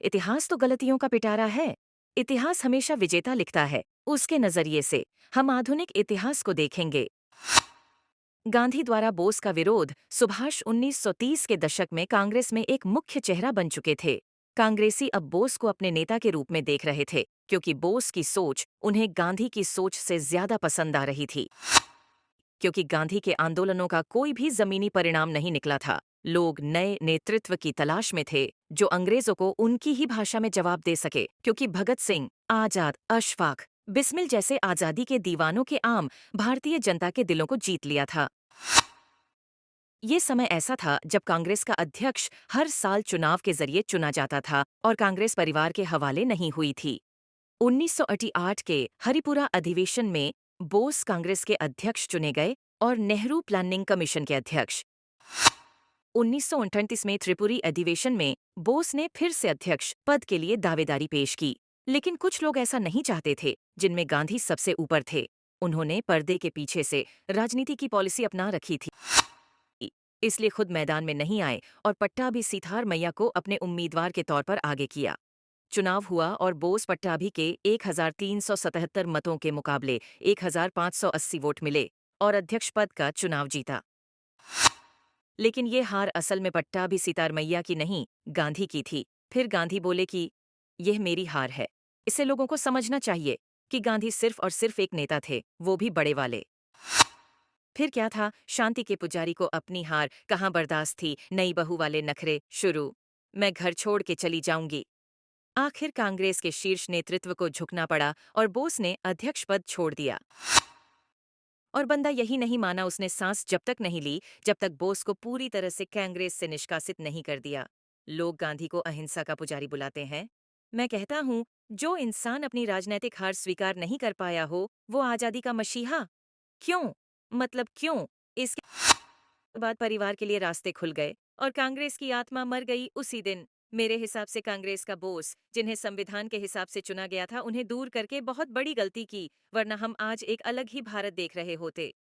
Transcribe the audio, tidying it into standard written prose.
इतिहास तो गलतियों का पिटारा है। इतिहास हमेशा विजेता लिखता है। उसके नजरिए से हम आधुनिक इतिहास को देखेंगे। गांधी द्वारा बोस का विरोध। सुभाष 1930 के दशक में कांग्रेस में एक मुख्य चेहरा बन चुके थे। कांग्रेसी अब बोस को अपने नेता के रूप में देख रहे थे, क्योंकि बोस की सोच उन्हें गांधी की सोच से ज्यादा पसंद आ रही थी। क्योंकि गांधी के आंदोलनों का कोई भी जमीनी परिणाम नहीं निकला था। लोग नए नेतृत्व की तलाश में थे, जो अंग्रेजों को उनकी ही भाषा में जवाब दे सके, क्योंकि भगत सिंह, आजाद, अशफाक, बिस्मिल जैसे आजादी के दीवानों के आम भारतीय जनता के दिलों को जीत लिया था। ये समय ऐसा था जब कांग्रेस का अध्यक्ष हर साल चुनाव के जरिए चुना जाता था और कांग्रेस परिवार के हवाले नहीं हुई थी। 1968 के हरिपुरा अधिवेशन में बोस कांग्रेस के अध्यक्ष चुने गए और नेहरू प्लानिंग कमीशन के अध्यक्ष। 1929 में त्रिपुरी अधिवेशन में बोस ने फिर से अध्यक्ष पद के लिए दावेदारी पेश की, लेकिन कुछ लोग ऐसा नहीं चाहते थे, जिनमें गांधी सबसे ऊपर थे। उन्होंने पर्दे के पीछे से राजनीति की पॉलिसी अपना रखी थी, इसलिए खुद मैदान में नहीं आए और पट्टाभी सीतार मैया को अपने उम्मीदवार के तौर पर आगे किया। चुनाव हुआ और बोस पट्टाभी के 1377 मतों के मुकाबले 1580 वोट मिले और अध्यक्ष पद का चुनाव जीता। लेकिन ये हार असल में पट्टाभी सीतार मैया की नहीं, गांधी की थी। फिर गांधी बोले कि यह मेरी हार है। इसे लोगों को समझना चाहिए कि गांधी सिर्फ और सिर्फ एक नेता थे, वो भी बड़े वाले। फिर क्या था, शांति के पुजारी को अपनी हार कहाँ बर्दाश्त थी। नई बहू वाले नखरे शुरू। मैं घर छोड़ के चली जाऊंगी। आखिर कांग्रेस के शीर्ष नेतृत्व को झुकना पड़ा और बोस ने अध्यक्ष पद छोड़ दिया। और बंदा यही नहीं माना, उसने सांस जब तक नहीं ली जब तक बोस को पूरी तरह से कांग्रेस से निष्कासित नहीं कर दिया। लोग गांधी को अहिंसा का पुजारी बुलाते हैं। मैं कहता हूँ, जो इंसान अपनी राजनीतिक हार स्वीकार नहीं कर पाया हो, वो आजादी का मसीहा क्यों? मतलब क्यों? इसके बाद परिवार के लिए रास्ते खुल गए और कांग्रेस की आत्मा मर गई उसी दिन। मेरे हिसाब से कांग्रेस का बोस, जिन्हें संविधान के हिसाब से चुना गया था, उन्हें दूर करके बहुत बड़ी गलती की, वरना हम आज एक अलग ही भारत देख रहे होते।